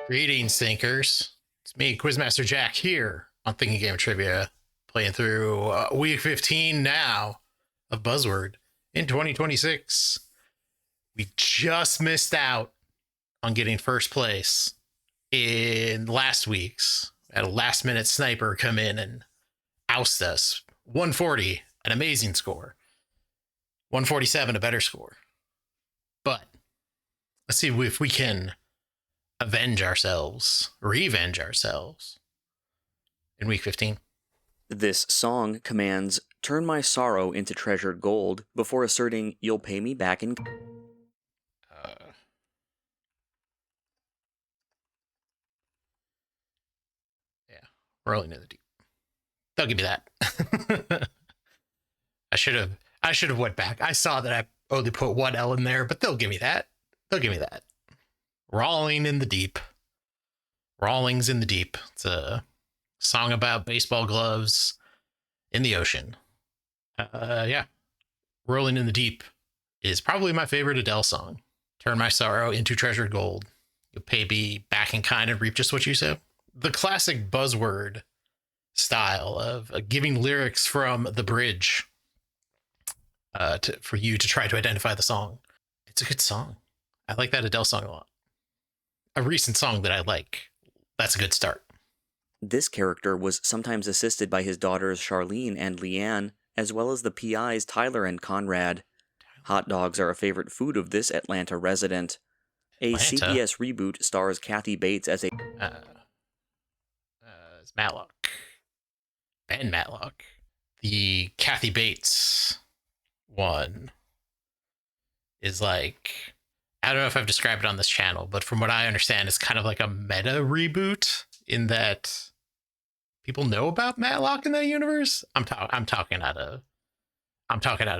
Greetings, thinkers. It's me, Quizmaster Jack, here on Thinking Game Trivia, playing through week 15 now of Buzzword in 2026. We just missed out on getting first place in last week's. Had a last minute sniper come in and oust us. 140, an amazing score. 147, a better score. But let's see if we can revenge ourselves in week 15. This song commands, "Turn my sorrow into treasured gold," before asserting, "You'll pay me back in..." Yeah, rolling in the deep. They'll give me that. I should have went back. I saw that I only put one L in there, but they'll give me that. Rolling in the deep. Rawlings in the deep. It's a song about baseball gloves in the ocean. Yeah. Rolling in the deep is probably my favorite Adele song. Turn my sorrow into treasured gold. You'll pay me back in kind and reap just what you sow. The classic Buzzword style of giving lyrics from the bridge for you to try to identify the song. It's a good song. I like that Adele song a lot. A recent song that I like. That's a good start. This character was sometimes assisted by his daughters Charlene and Leanne, as well as the PIs Tyler and Conrad. Hot dogs are a favorite food of this Atlanta resident. A CBS reboot stars Kathy Bates as a... It's Matlock. Ben Matlock. The Kathy Bates one is like... I don't know if I've described it on this channel, but from what I understand, it's kind of like a meta reboot in that people know about Matlock in that universe. I'm talking out of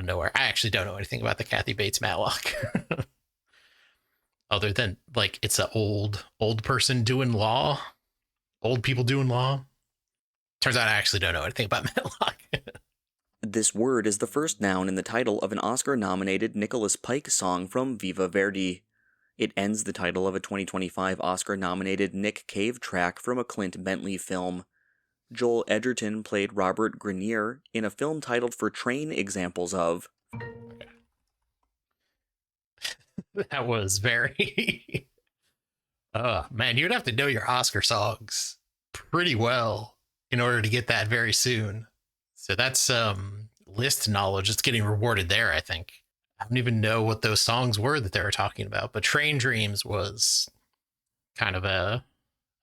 nowhere. I actually don't know anything about the Kathy Bates Matlock, other than like it's an old person doing law, old people doing law. Turns out I actually don't know anything about Matlock. This word is the first noun in the title of an Oscar-nominated Nicholas Pike song from Viva Verdi. It ends the title of a 2025 Oscar-nominated Nick Cave track from a Clint Bentley film. Joel Edgerton played Robert Grenier in a film titled For Train Examples of... Okay. That was very... man, you'd have to know your Oscar songs pretty well in order to get that very soon. So that's list knowledge that's getting rewarded there, I think. I don't even know what those songs were that they were talking about, but Train Dreams was kind of I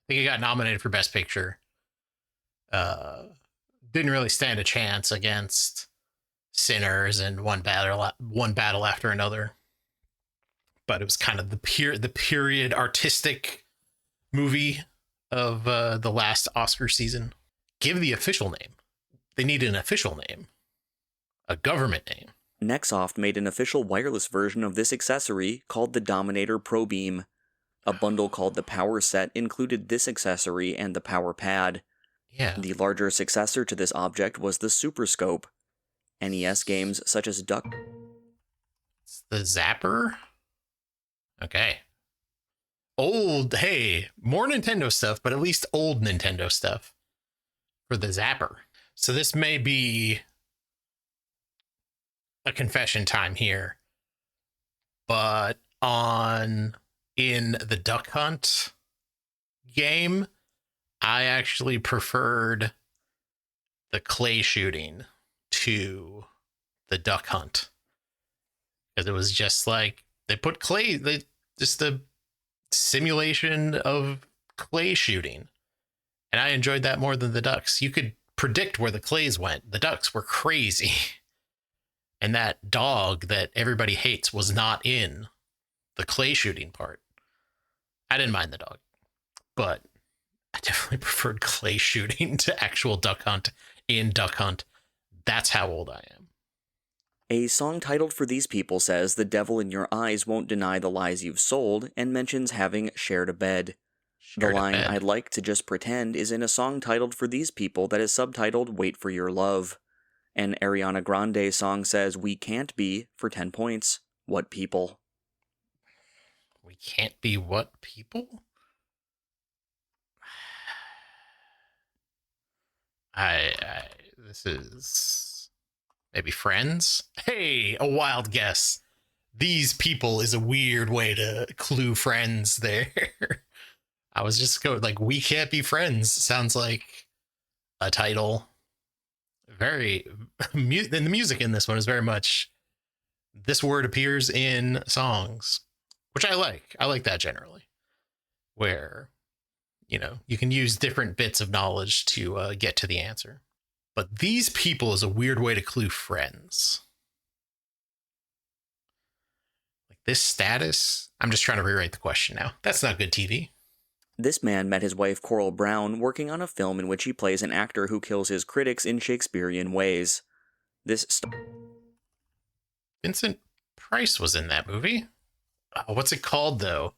think it got nominated for Best Picture. Didn't really stand a chance against Sinners and One Battle After Another. But it was kind of the period artistic movie of the last Oscar season. Give the official name. They need an official name. A government name. Nexoft made an official wireless version of this accessory called the Dominator Pro Beam. A bundle called the Power Set included this accessory and the Power Pad. Yeah. The larger successor to this object was the Super Scope. NES games such as Duck... It's the Zapper? Okay. Old, hey, more Nintendo stuff, but at least old Nintendo stuff for the Zapper. So this may be a confession time here, but in the Duck Hunt game, I actually preferred the clay shooting to the Duck Hunt, because it was just like they put clay, just the simulation of clay shooting, and I enjoyed that more than the ducks. You could predict where the clays went. The ducks were crazy. And that dog that everybody hates was not in the clay shooting part. I didn't mind the dog, but I definitely preferred clay shooting to actual Duck Hunt in Duck Hunt. That's how old I am. A song titled For These People says the devil in your eyes won't deny the lies you've sold, and mentions having shared a bed. The line, "I'd like to just pretend," is in a song titled For These People that is subtitled Wait for Your Love. An Ariana Grande song says we can't be, for 10 points, what people? We can't be what people? I this is maybe Friends. Hey, a wild guess. These people is a weird way to clue Friends there. I was just going like We Can't Be Friends sounds like a title. Very and the music in this one is very much this word appears in songs, which I like. I like that generally, where you can use different bits of knowledge to get to the answer. But these people is a weird way to clue Friends. Like this status. I'm just trying to rewrite the question now. That's not good TV. This man met his wife Coral Brown working on a film in which he plays an actor who kills his critics in Shakespearean ways. Vincent Price was in that movie. What's it called though?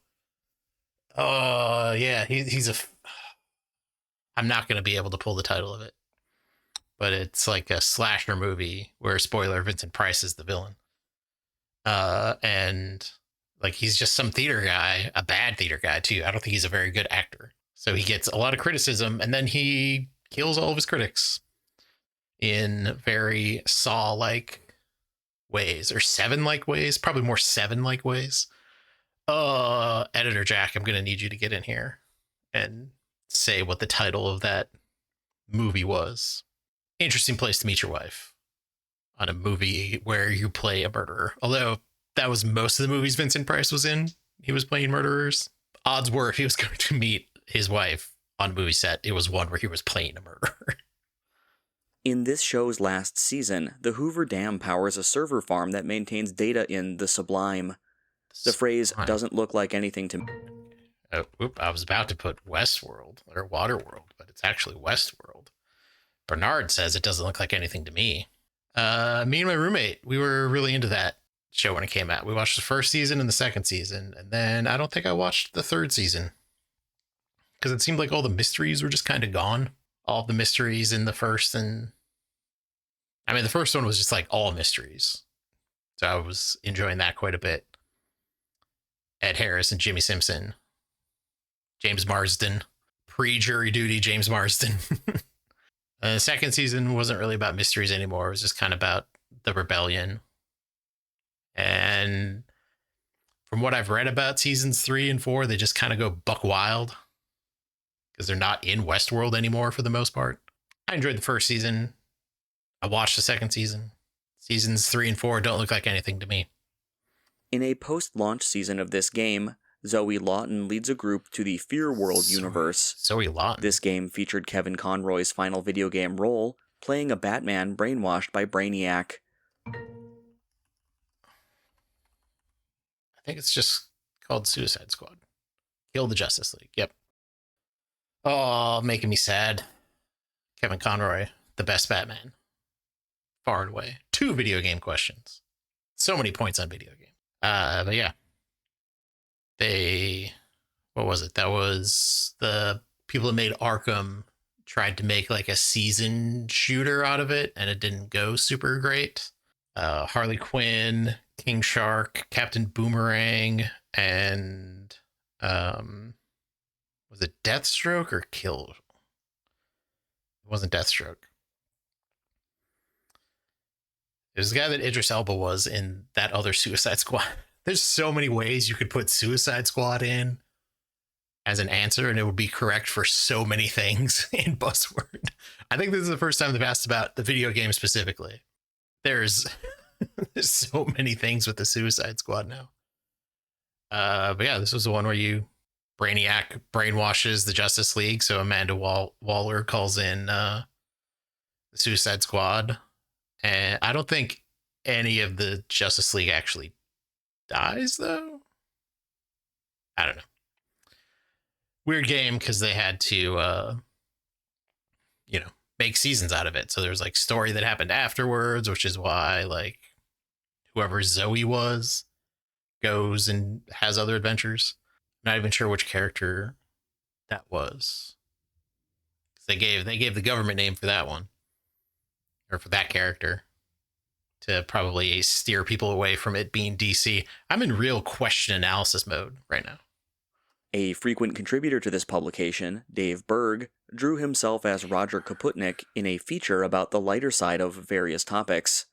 Oh yeah, he's a. I'm not going to be able to pull the title of it, but it's like a slasher movie where, spoiler, Vincent Price is the villain. And like he's just some theater guy, a bad theater guy too. I don't think he's a very good actor. So he gets a lot of criticism, and then he kills all of his critics in very Saw-like ways, or Seven-like ways, probably more Seven-like ways. Editor Jack, I'm going to need you to get in here and say what the title of that movie was. Interesting place to meet your wife on a movie where you play a murderer. Although that was most of the movies Vincent Price was in. He was playing murderers. Odds were if he was going to meet his wife on a movie set, it was one where he was playing a murderer. In this show's last season, the Hoover Dam powers a server farm that maintains data in the Sublime. The phrase doesn't look like anything to me. I was about to put Westworld or Waterworld, but it's actually Westworld. Bernard says it doesn't look like anything to me. Me and my roommate, we were really into that show when it came out. We watched the first season and the second season, and then I don't think I watched the third season because it seemed like all the mysteries were just kind of gone. All the mysteries in the first, and I mean, the first one was just like all mysteries. So I was enjoying that quite a bit. Ed Harris and Jimmy Simpson, James Marsden, pre-jury duty James Marsden. The second season wasn't really about mysteries anymore. It was just kind of about the rebellion. And from what I've read about seasons 3 and 4, they just kind of go buck wild because they're not in Westworld anymore for the most part. I enjoyed the first season. I watched the second season. Seasons 3 and 4 don't look like anything to me. In a post-launch season of this game, Zoe Lawton leads a group to the Fear World universe. Zoe Lawton. This game featured Kevin Conroy's final video game role, playing a Batman brainwashed by Brainiac. I think it's just called Suicide Squad. Kill the Justice League. Yep. Oh, making me sad. Kevin Conroy, the best Batman. Far and away. 2 video game questions. So many points on video game. But yeah. What was it? That was the people that made Arkham tried to make like a season shooter out of it, and it didn't go super great. Harley Quinn, King Shark, Captain Boomerang, and was it Deathstroke or Kill? It wasn't Deathstroke. There's the guy that Idris Elba was in that other Suicide Squad. There's so many ways you could put Suicide Squad in as an answer, and it would be correct for so many things in Buzzword. I think this is the first time they've asked about the video game specifically. There's so many things with the Suicide Squad now. But yeah, this was the one where Brainiac brainwashes the Justice League, so Amanda Waller calls in the Suicide Squad. And I don't think any of the Justice League actually dies, though. I don't know. Weird game because they had to, make seasons out of it. So there's like story that happened afterwards, which is why like whoever Zoe was goes and has other adventures. Not even sure which character that was. They gave the government name for that one, or for that character, to probably steer people away from it being DC. I'm in real question analysis mode right now. A frequent contributor to this publication, Dave Berg, drew himself as Roger Kaputnik in a feature about the lighter side of various topics.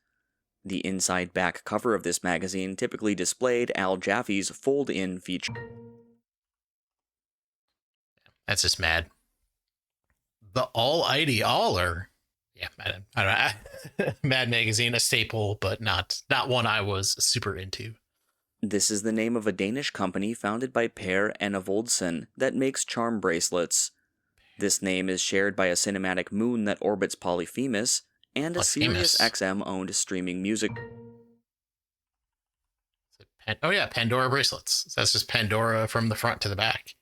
The inside back cover of this magazine typically displayed Al Jaffe's fold-in feature. That's just mad. The All-Idy Aller. Yeah, I don't know. Mad Magazine, a staple, but not one I was super into. This is the name of a Danish company founded by Per Enevoldsen that makes charm bracelets. This name is shared by a cinematic moon that orbits Polyphemus and a Sirius XM-owned streaming music. Oh yeah, Pandora bracelets. That's just Pandora from the front to the back.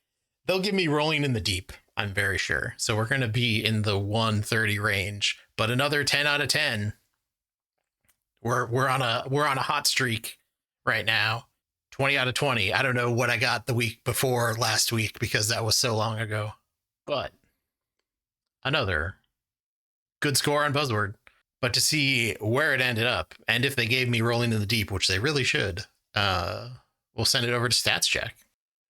They'll give me Rolling in the Deep, I'm very sure. So we're going to be in the 130 range, but another 10 out of 10. We're on a hot streak right now. 20 out of 20. I don't know what I got the week before last week because that was so long ago. But another good score on Buzzword. But to see where it ended up, and if they gave me Rolling in the Deep, which they really should, we'll send it over to Stats Check.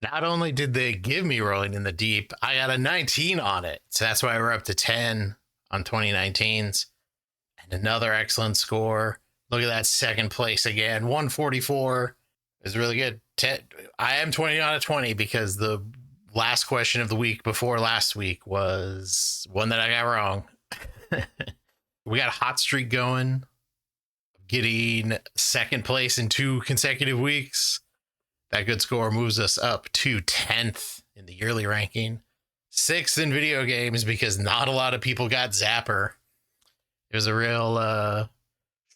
Not only did they give me Rolling in the Deep, I got a 19 on it. So that's why we're up to 10 on 2019's. And another excellent score. Look at that second place again. 144 is really good. I am 20 out of 20 because the last question of the week before last week was one that I got wrong. We got a hot streak going, getting second place in 2 consecutive weeks. That good score moves us up to 10th in the yearly ranking, 6th in video games because not a lot of people got Zapper. It was a real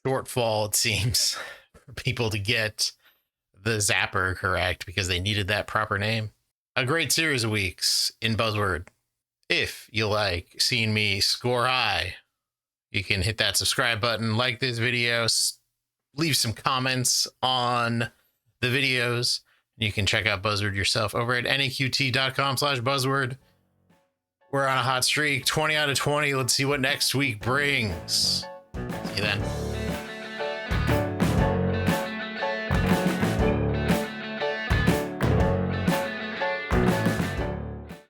shortfall, it seems, for people to get the Zapper correct because they needed that proper name. A great series of weeks in Buzzword. If you like seeing me score high, you can hit that subscribe button, like this video, leave some comments on the videos. You can check out Buzzword yourself over at neqt.com/Buzzword. We're on a hot streak, 20 out of 20. Let's see what next week brings. See you then.